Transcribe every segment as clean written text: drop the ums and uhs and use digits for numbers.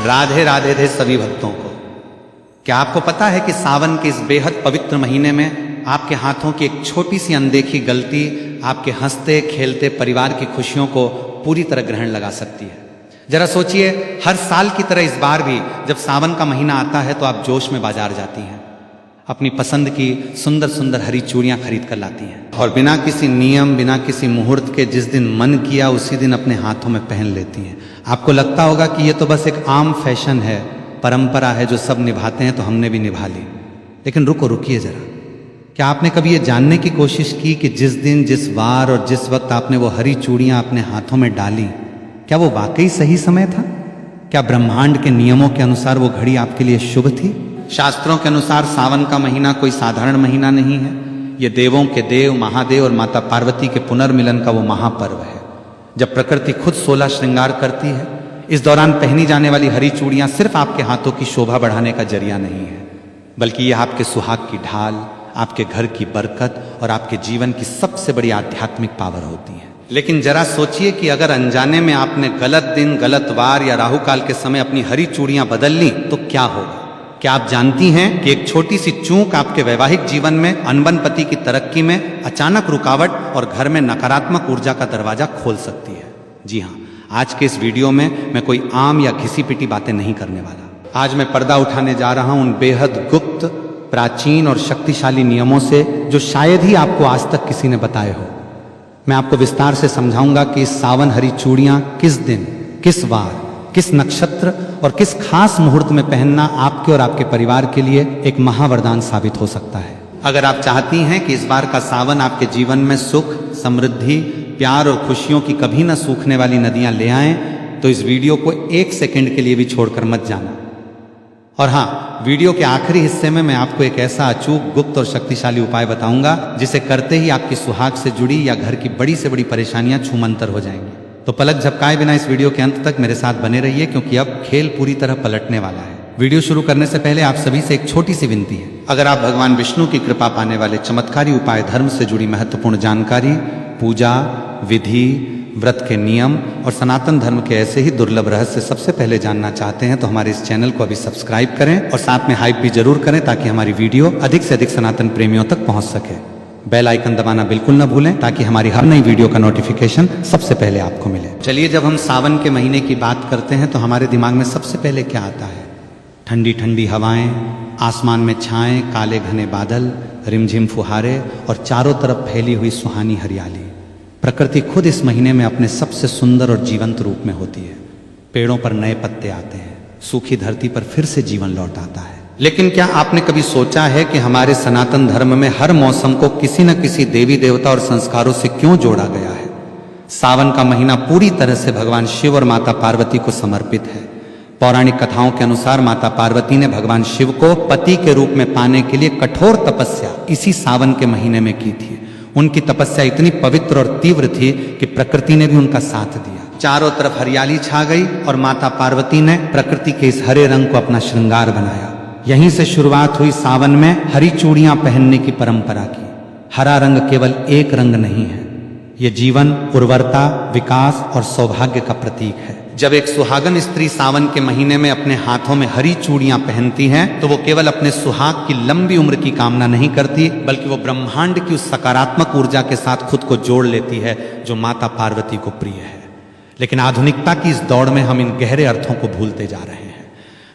राधे राधे थे सभी भक्तों को। क्या आपको पता है कि सावन के इस बेहद पवित्र महीने में आपके हाथों की एक छोटी सी अनदेखी गलती आपके हंसते खेलते परिवार की खुशियों को पूरी तरह ग्रहण लगा सकती है। जरा सोचिए, हर साल की तरह इस बार भी जब सावन का महीना आता है तो आप जोश में बाजार जाती हैं, अपनी पसंद की सुंदर सुंदर हरी चूड़ियां खरीद कर लाती हैं और बिना किसी नियम, बिना किसी मुहूर्त के जिस दिन मन किया उसी दिन अपने हाथों में पहन लेती हैं। आपको लगता होगा कि ये तो बस एक आम फैशन है, परंपरा है जो सब निभाते हैं तो हमने भी निभा ली। लेकिन रुकिए जरा, क्या आपने कभी ये जानने की कोशिश की कि जिस दिन, जिस वार और जिस वक्त आपने वो हरी चूड़ियां अपने हाथों में डाली, क्या वो वाकई सही समय था? क्या ब्रह्मांड के नियमों के अनुसार वो घड़ी आपके लिए शुभ थी? शास्त्रों के अनुसार सावन का महीना कोई साधारण महीना नहीं है। ये देवों के देव महादेव और माता पार्वती के पुनर्मिलन का वो महापर्व है, जब प्रकृति खुद 16 श्रृंगार करती है। इस दौरान पहनी जाने वाली हरी चूड़ियां सिर्फ आपके हाथों की शोभा बढ़ाने का जरिया नहीं है, बल्कि ये आपके सुहाग की ढाल, आपके घर की बरकत और आपके जीवन की सबसे बड़ी आध्यात्मिक पावर होती है। लेकिन जरा सोचिए कि अगर अनजाने में आपने गलत दिन, गलत वार या राहु काल के समय अपनी हरी चूड़ियां बदल ली तो क्या होगा? क्या आप जानती हैं कि एक छोटी सी चूक आपके वैवाहिक जीवन में, अनबन पति की तरक्की में अचानक रुकावट और घर में नकारात्मक ऊर्जा का दरवाजा खोल सकती है? जी हाँ, आज के इस वीडियो में मैं कोई आम या घिसी पिटी बातें नहीं करने वाला। आज मैं पर्दा उठाने जा रहा हूं उन बेहद गुप्त, प्राचीन और शक्तिशाली नियमों से जो शायद ही आपको आज तक किसी ने बताए हो। मैं आपको विस्तार से समझाऊंगा कि इस सावन हरी चूड़ियां किस दिन, किस वार, किस नक्षत्र और किस खास मुहूर्त में पहनना आपके और आपके परिवार के लिए एक महावरदान साबित हो सकता है। अगर आप चाहती हैं कि इस बार का सावन आपके जीवन में सुख, समृद्धि, प्यार और खुशियों की कभी न सूखने वाली नदियां ले आए, तो इस वीडियो को 1 सेकंड के लिए भी छोड़कर मत जाना। और हाँ, वीडियो के आखिरी हिस्से में मैं आपको एक ऐसा अचूक, गुप्त और शक्तिशाली उपाय बताऊंगा जिसे करते ही आपकी सुहाग से जुड़ी या घर की बड़ी से बड़ी परेशानियां छूमंतर हो जाएंगी। तो पलक झपकाए बिना इस वीडियो के अंत तक मेरे साथ बने रहिए, क्योंकि अब खेल पूरी तरह पलटने वाला है। वीडियो शुरू करने से पहले आप सभी से एक छोटी सी विनती है। अगर आप भगवान विष्णु की कृपा पाने वाले चमत्कारी उपाय, धर्म से जुड़ी महत्वपूर्ण जानकारी, पूजा विधि, व्रत के नियम और सनातन धर्म के ऐसे ही दुर्लभ रहस्य सबसे पहले जानना चाहते हैं तो हमारे इस चैनल को अभी सब्सक्राइब करें और साथ में हाइप भी जरूर करें, ताकि हमारी वीडियो अधिक से अधिक सनातन प्रेमियों तक पहुंच सके। बेल आइकन दबाना बिल्कुल न भूलें, ताकि हमारी हर नई वीडियो का नोटिफिकेशन सबसे पहले आपको मिले। चलिए, जब हम सावन के महीने की बात करते हैं तो हमारे दिमाग में सबसे पहले क्या आता है? ठंडी ठंडी हवाएं, आसमान में छाएं, काले घने बादल, रिमझिम फुहारे और चारों तरफ फैली हुई सुहानी हरियाली। प्रकृति खुद इस महीने में अपने सबसे सुंदर और जीवंत रूप में होती है। पेड़ों पर नए पत्ते आते हैं, सूखी धरती पर फिर से जीवन लौट आता है। लेकिन क्या आपने कभी सोचा है कि हमारे सनातन धर्म में हर मौसम को किसी न किसी देवी देवता और संस्कारों से क्यों जोड़ा गया है? सावन का महीना पूरी तरह से भगवान शिव और माता पार्वती को समर्पित है। पौराणिक कथाओं के अनुसार माता पार्वती ने भगवान शिव को पति के रूप में पाने के लिए कठोर तपस्या इसी सावन के महीने में की थी। उनकी तपस्या इतनी पवित्र और तीव्र थी कि प्रकृति ने भी उनका साथ दिया। चारों तरफ हरियाली छा गई और माता पार्वती ने प्रकृति के इस हरे रंग को अपना श्रृंगार बनाया। यहीं से शुरुआत हुई सावन में हरी चूड़ियां पहनने की परंपरा की। हरा रंग केवल एक रंग नहीं है, ये जीवन, उर्वरता, विकास और सौभाग्य का प्रतीक है। जब एक सुहागन स्त्री सावन के महीने में अपने हाथों में हरी चूड़ियां पहनती हैं तो वो केवल अपने सुहाग की लंबी उम्र की कामना नहीं करती, बल्कि वो ब्रह्मांड की उस सकारात्मक ऊर्जा के साथ खुद को जोड़ लेती है जो माता पार्वती को प्रिय है। लेकिन आधुनिकता की इस दौड़ में हम इन गहरे अर्थों को भूलते जा रहे हैं।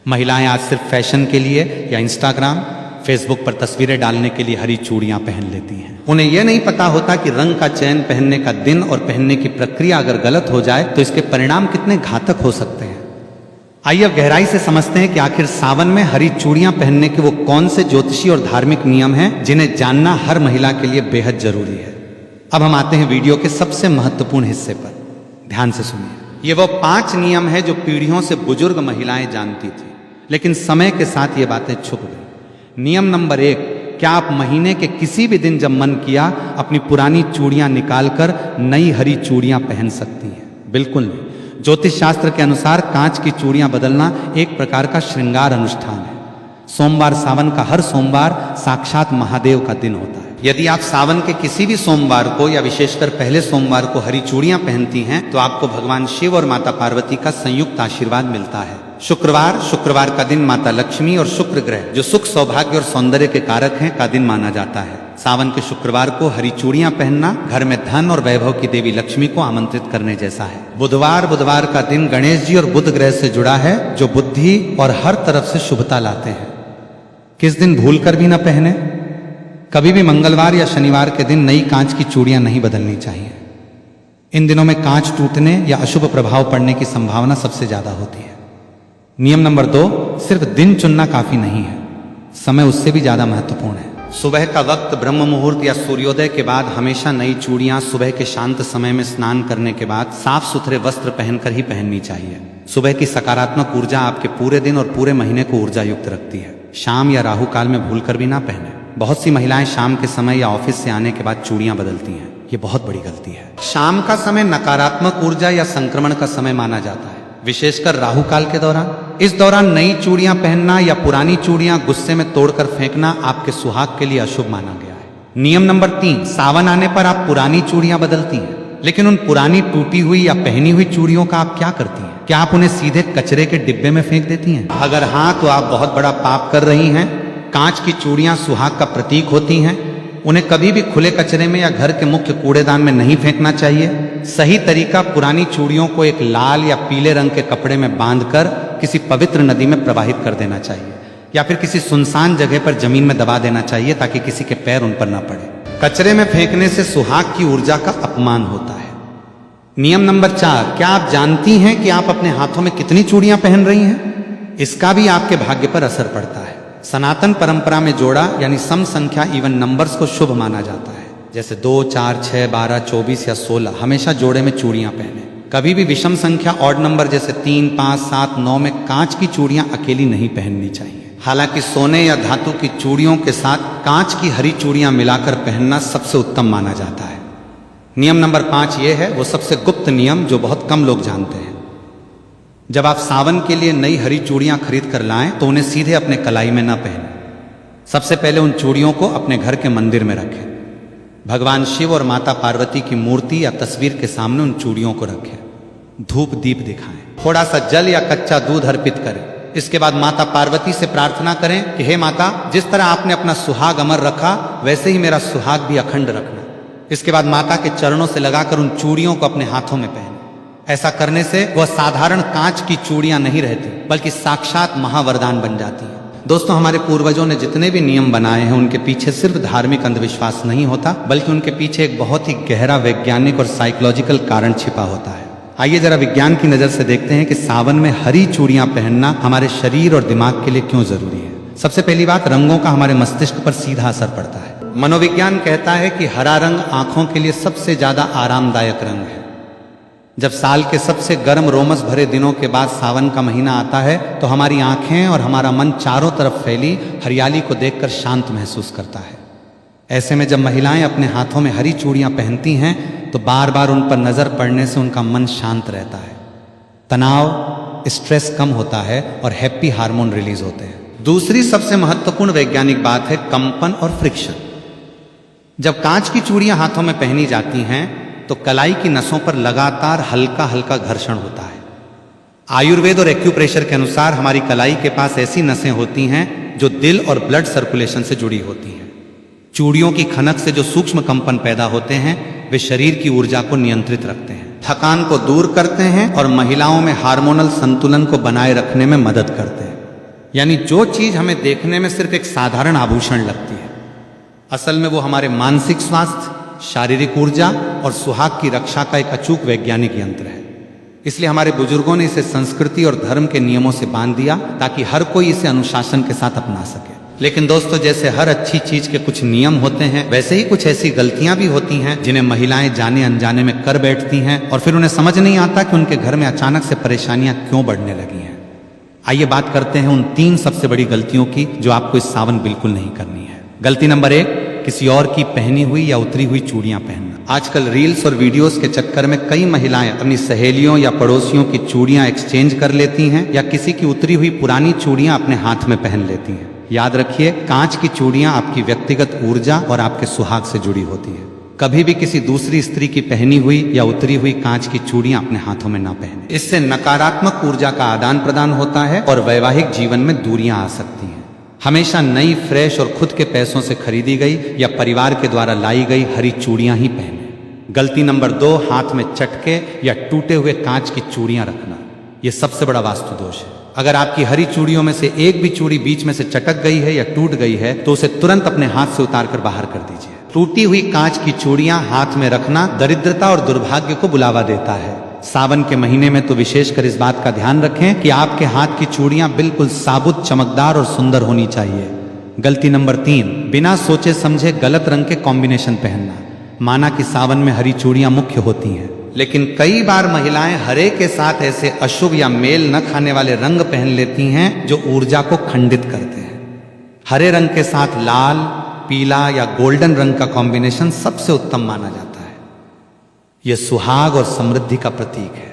महिलाएं आज सिर्फ फैशन के लिए या इंस्टाग्राम, फेसबुक पर तस्वीरें डालने के लिए हरी चूड़ियां पहन लेती हैं। उन्हें यह नहीं पता होता कि रंग का चयन, पहनने का दिन और पहनने की प्रक्रिया अगर गलत हो जाए तो इसके परिणाम कितने घातक हो सकते हैं। आइए अब गहराई से समझते हैं कि आखिर सावन में हरी चूड़ियां पहनने के वो कौन से ज्योतिषी और धार्मिक नियम हैं जिन्हें जानना हर महिला के लिए बेहद जरूरी है। अब हम आते हैं वीडियो के सबसे महत्वपूर्ण हिस्से पर। ध्यान से सुनिए। ये वो 5 नियम है जो पीढ़ियों से बुजुर्ग महिलाएं जानती थी, लेकिन समय के साथ ये बातें छुप गई। नियम नंबर 1, क्या आप महीने के किसी भी दिन जब मन किया अपनी पुरानी चूड़ियां निकालकर नई हरी चूड़ियां पहन सकती हैं? बिल्कुल नहीं। ज्योतिष शास्त्र के अनुसार कांच की चूड़ियां बदलना एक प्रकार का श्रृंगार अनुष्ठान है। सोमवार, सावन का हर सोमवार साक्षात महादेव का दिन होता है। यदि आप सावन के किसी भी सोमवार को या विशेषकर पहले सोमवार को हरी चूड़ियां पहनती हैं तो आपको भगवान शिव और माता पार्वती का संयुक्त आशीर्वाद मिलता है। शुक्रवार का दिन माता लक्ष्मी और शुक्र ग्रह जो सुख सौभाग्य और सौंदर्य के कारक हैं का दिन माना जाता है। सावन के शुक्रवार को हरी चूड़ियां पहनना घर में धन और वैभव की देवी लक्ष्मी को आमंत्रित करने जैसा है। बुधवार का दिन गणेश जी और बुध ग्रह से जुड़ा है जो बुद्धि और हर तरफ से शुभता लाते हैं। किस दिन भूलकर भी न पहने। कभी भी मंगलवार या शनिवार के दिन नई कांच की चूड़ियां नहीं बदलनी चाहिए। इन दिनों में कांच टूटने या अशुभ प्रभाव पड़ने की संभावना सबसे ज्यादा होती है। नियम नंबर 2, सिर्फ दिन चुनना काफी नहीं है, समय उससे भी ज्यादा महत्वपूर्ण है। सुबह का वक्त ब्रह्म मुहूर्त या सूर्योदय के बाद हमेशा नई चूड़ियां सुबह के शांत समय में स्नान करने के बाद साफ सुथरे वस्त्र पहनकर ही पहननी चाहिए। सुबह की सकारात्मक ऊर्जा आपके पूरे दिन और पूरे महीने को ऊर्जा युक्त रखती है। शाम या राहु काल में भूलकर भी ना पहने। बहुत सी महिलाएं शाम के समय या ऑफिस से आने के बाद चूड़ियां बदलती हैं, ये बहुत बड़ी गलती है। शाम का समय नकारात्मक ऊर्जा या संक्रमण का समय माना जाता है, विशेषकर राहु काल के दौरान। इस दौरान नई चूड़ियां पहनना या पुरानी चूड़ियां गुस्से में तोड़कर फेंकना आपके सुहाग के लिए अशुभ माना गया है। नियम नंबर 3, सावन आने पर आप पुरानी चूड़ियां बदलती हैं, लेकिन उन पुरानी टूटी हुई या पहनी हुई चूड़ियों का आप क्या करती हैं? क्या आप उन्हें सीधे कचरे के डिब्बे में फेंक देती हैं? अगर हाँ, तो आप बहुत बड़ा पाप कर रही हैं। कांच की चूड़ियां सुहाग का प्रतीक होती हैं, उन्हें कभी भी खुले कचरे में या घर के मुख्य कूड़ेदान में नहीं फेंकना चाहिए। सही तरीका पुरानी चूड़ियों को एक लाल या पीले रंग के कपड़े में बांधकर किसी पवित्र नदी में प्रवाहित कर देना चाहिए या फिर किसी सुनसान जगह पर जमीन में दबा देना चाहिए ताकि किसी के पैर उन पर ना पड़े। कचरे में फेंकने से सुहाग की ऊर्जा का अपमान होता है। नियम नंबर 4, क्या आप जानती हैं कि आप अपने हाथों में कितनी चूड़ियां पहन रही हैं? इसका भी आपके भाग्य पर असर पड़ता है। सनातन परंपरा में जोड़ा यानी सम संख्या इवन नंबर्स को शुभ माना जाता है, जैसे 2, 4, 6, 12, 24 या 16 हमेशा जोड़े में चूड़ियां पहने। कभी भी विषम संख्या ऑड नंबर जैसे 3, 5, 7, 9 में कांच की चूड़ियां अकेली नहीं पहननी चाहिए। हालांकि सोने या धातु की चूड़ियों के साथ कांच की हरी चूड़ियां मिलाकर पहनना सबसे उत्तम माना जाता है। नियम नंबर 5 ये है, वो सबसे गुप्त नियम जो बहुत कम लोग जानते हैं। जब आप सावन के लिए नई हरी चूड़ियां खरीद कर लाएं तो उन्हें सीधे अपने कलाई में न पहनें। सबसे पहले उन चूड़ियों को अपने घर के मंदिर में रखें। भगवान शिव और माता पार्वती की मूर्ति या तस्वीर के सामने उन चूड़ियों को रखें। धूप दीप दिखाएं, थोड़ा सा जल या कच्चा दूध अर्पित करें। इसके बाद माता पार्वती से प्रार्थना करें कि हे माता, जिस तरह आपने अपना सुहाग अमर रखा वैसे ही मेरा सुहाग भी अखंड रखना। इसके बाद माता के चरणों से लगाकर उन चूड़ियों को अपने हाथों में पहने। ऐसा करने से वह साधारण कांच की चूड़ियां नहीं रहती बल्कि साक्षात महावरदान बन जाती है। दोस्तों, हमारे पूर्वजों ने जितने भी नियम बनाए हैं उनके पीछे सिर्फ धार्मिक अंधविश्वास नहीं होता, बल्कि उनके पीछे एक बहुत ही गहरा वैज्ञानिक और साइकोलॉजिकल कारण छिपा होता है। आइए जरा विज्ञान की नजर से देखते हैं कि सावन में हरी चूड़ियां पहनना हमारे शरीर और दिमाग के लिए क्यों जरूरी है। सबसे पहली बात, रंगों का हमारे मस्तिष्क पर सीधा असर पड़ता है। मनोविज्ञान कहता है कि हरा रंग आंखों के लिए सबसे ज्यादा आरामदायक रंग है। जब साल के सबसे गर्म रोमस भरे दिनों के बाद सावन का महीना आता है तो हमारी आंखें और हमारा मन चारों तरफ फैली हरियाली को देखकर शांत महसूस करता है। ऐसे में जब महिलाएं अपने हाथों में हरी चूड़ियां पहनती हैं तो बार बार उन पर नजर पड़ने से उनका मन शांत रहता है, तनाव स्ट्रेस कम होता है और हैप्पी हार्मोन रिलीज होते हैं। दूसरी सबसे महत्वपूर्ण वैज्ञानिक बात है कंपन और फ्रिक्शन। जब कांच की चूड़ियां हाथों में पहनी जाती हैं तो कलाई की नसों पर लगातार हल्का हल्का घर्षण होता है। आयुर्वेद और एक्यूप्रेशर के अनुसार हमारी कलाई के पास ऐसी नसें होती हैं जो दिल और ब्लड सर्कुलेशन से जुड़ी होती हैं। चूड़ियों की खनक से जो सूक्ष्म कंपन पैदा होते हैं वे शरीर की ऊर्जा को नियंत्रित रखते हैं, थकान को दूर करते हैं और महिलाओं में हार्मोनल संतुलन को बनाए रखने में मदद करते हैं। यानी जो चीज हमें देखने में सिर्फ एक साधारण आभूषण लगती है, असल में वो हमारे मानसिक स्वास्थ्य, शारीरिक ऊर्जा और सुहाग की रक्षा का एक अचूक वैज्ञानिक यंत्र है। इसलिए हमारे बुजुर्गों ने इसे संस्कृति और धर्म के नियमों से बांध दिया ताकि हर कोई इसे अनुशासन के साथ अपना सके। लेकिन दोस्तों, जैसे हर अच्छी चीज के कुछ नियम होते हैं वैसे ही कुछ ऐसी गलतियां भी होती हैं जिन्हें महिलाएं जाने अनजाने में कर बैठती हैं और फिर उन्हें समझ नहीं आता कि उनके घर में अचानक से परेशानियां क्यों बढ़ने लगी हैं। आइए बात करते हैं उन 3 सबसे बड़ी गलतियों की जो आपको इस सावन बिल्कुल नहीं करनी है। गलती नंबर 1, किसी और की पहनी हुई या उतरी हुई चूड़ियां पहनना। आजकल रील्स और वीडियोस के चक्कर में कई महिलाएं अपनी सहेलियों या पड़ोसियों की चूड़ियां एक्सचेंज कर लेती हैं या किसी की उतरी हुई पुरानी चूड़ियां अपने हाथ में पहन लेती हैं। याद रखिए, कांच की चूड़ियां आपकी व्यक्तिगत ऊर्जा और आपके सुहाग से जुड़ी होती है। कभी भी किसी दूसरी स्त्री की पहनी हुई या उतरी हुई कांच की चूड़ियां अपने हाथों में ना पहने। इससे नकारात्मक ऊर्जा का आदान प्रदान होता है और वैवाहिक जीवन में दूरियां आ सकती हैं। हमेशा नई, फ्रेश और खुद के पैसों से खरीदी गई या परिवार के द्वारा लाई गई हरी चूड़ियां ही पहने। गलती नंबर 2, हाथ में चटके या टूटे हुए कांच की चूड़ियां रखना। यह सबसे बड़ा वास्तु दोष है। अगर आपकी हरी चूड़ियों में से एक भी चूड़ी बीच में से चटक गई है या टूट गई है तो उसे तुरंत अपने हाथ से उतार कर बाहर कर दीजिए। टूटी हुई कांच की चूड़ियां हाथ में रखना दरिद्रता और दुर्भाग्य को बुलावा देता है। सावन के महीने में तो विशेषकर इस बात का ध्यान रखें कि आपके हाथ की चूड़ियां बिल्कुल साबुत, चमकदार और सुंदर होनी चाहिए। गलती नंबर 3, बिना सोचे समझे गलत रंग के कॉम्बिनेशन पहनना। माना कि सावन में हरी चूड़ियां मुख्य होती हैं, लेकिन कई बार महिलाएं हरे के साथ ऐसे अशुभ या मेल न खाने वाले रंग पहन लेती हैं जो ऊर्जा को खंडित करते हैं। हरे रंग के साथ लाल, पीला या गोल्डन रंग का कॉम्बिनेशन सबसे उत्तम माना जाता है। यह सुहाग और समृद्धि का प्रतीक है।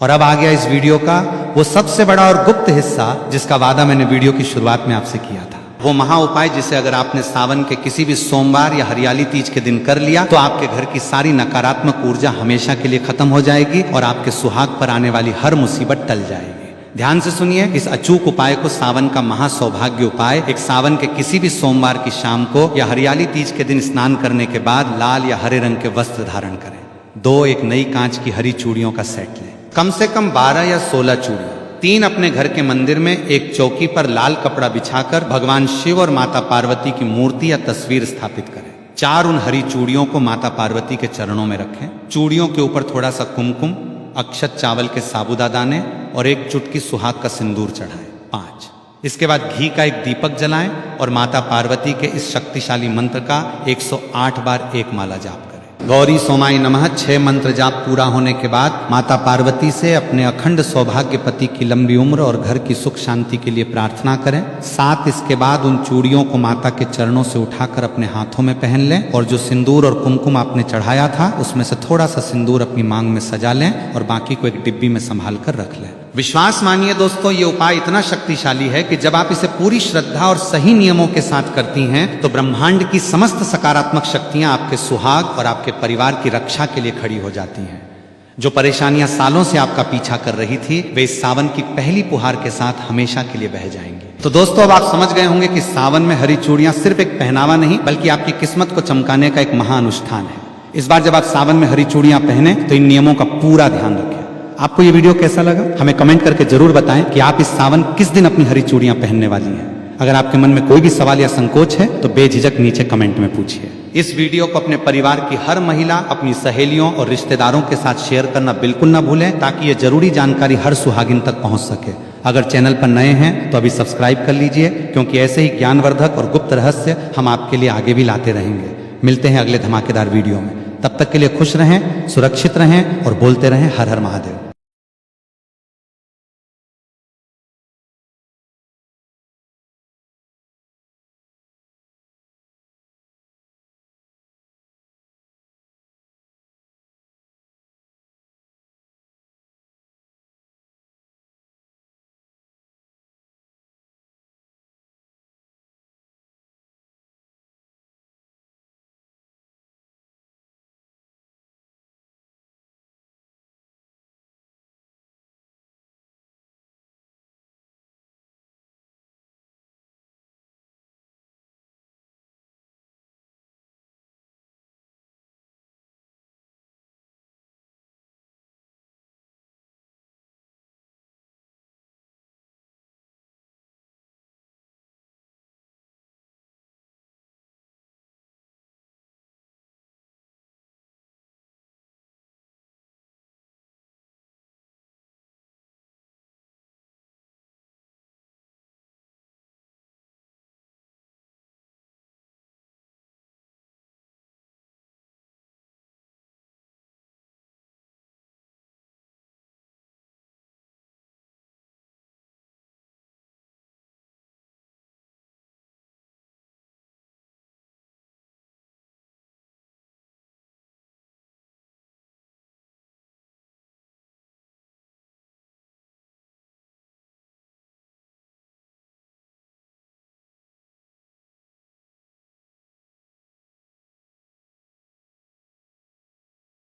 और अब आ गया इस वीडियो का वो सबसे बड़ा और गुप्त हिस्सा जिसका वादा मैंने वीडियो की शुरुआत में आपसे किया था। वो महा उपाय जिसे अगर आपने सावन के किसी भी सोमवार या हरियाली तीज के दिन कर लिया तो आपके घर की सारी नकारात्मक ऊर्जा हमेशा के लिए खत्म हो जाएगी और आपके सुहाग पर आने वाली हर मुसीबत टल जाएगी। ध्यान से सुनिए, इस अचूक उपाय को सावन का महा सौभाग्य उपाय एक सावन के किसी भी सोमवार की शाम को या हरियाली तीज के दिन स्नान करने के बाद लाल या हरे रंग के वस्त्र धारण करें। 2 एक नई कांच की हरी चूड़ियों का सेट लें, कम से कम 12 या 16 चूड़ियां। 3 अपने घर के मंदिर में एक चौकी पर लाल कपड़ा बिछाकर भगवान शिव और माता पार्वती की मूर्ति या तस्वीर स्थापित करें। 4 उन हरी चूड़ियों को माता पार्वती के चरणों में रखें। चूड़ियों के ऊपर थोड़ा सा कुमकुम, अक्षत चावल के साबूदा दाने और एक चुटकी सुहाग का सिंदूर चढ़ाएं। 5 इसके बाद घी का एक दीपक जलाएं और माता पार्वती के इस शक्तिशाली मंत्र का 108 बार एक माला जाप करें। गौरी सोमाई नमः 6 मंत्र जाप पूरा होने के बाद माता पार्वती से अपने अखंड सौभाग्य पति की लंबी उम्र और घर की सुख शांति के लिए प्रार्थना करें। 7 इसके बाद उन चूड़ियों को माता के चरणों से उठाकर अपने हाथों में पहन लें और जो सिंदूर और कुमकुम आपने चढ़ाया था उसमें से थोड़ा सा सिंदूर अपनी मांग में सजा लें और बाकी को एक डिब्बी में संभाल कर रख लें। विश्वास मानिए दोस्तों, ये उपाय इतना शक्तिशाली है कि जब आप इसे पूरी श्रद्धा और सही नियमों के साथ करती हैं तो ब्रह्मांड की समस्त सकारात्मक शक्तियां आपके सुहाग और आपके परिवार की रक्षा के लिए खड़ी हो जाती हैं। जो परेशानियां सालों से आपका पीछा कर रही थी वे इस सावन की पहली पुहार के साथ हमेशा के लिए बह जाएंगी। तो दोस्तों, अब आप समझ गए होंगे कि सावन में हरी चूड़ियां सिर्फ एक पहनावा नहीं बल्कि आपकी किस्मत को चमकाने का एक महाअनुष्ठान है। इस बार जब आप सावन में हरी चूड़ियां पहने तो इन नियमों का पूरा ध्यान रखें। आपको ये वीडियो कैसा लगा हमें कमेंट करके जरूर बताएं कि आप इस सावन किस दिन अपनी हरी चूड़ियां पहनने वाली हैं। अगर आपके मन में कोई भी सवाल या संकोच है तो बेझिझक नीचे कमेंट में पूछिए। इस वीडियो को अपने परिवार की हर महिला, अपनी सहेलियों और रिश्तेदारों के साथ शेयर करना बिल्कुल ना भूलें ताकि ये जरूरी जानकारी हर सुहागिन तक पहुंच सके। अगर चैनल पर नए हैं तो अभी सब्सक्राइब कर लीजिए क्योंकि ऐसे ही ज्ञानवर्धक और गुप्त रहस्य हम आपके लिए आगे भी लाते रहेंगे। मिलते हैं अगले धमाकेदार वीडियो में। तब तक के लिए खुश रहें, सुरक्षित रहें और बोलते रहें हर हर महादेव।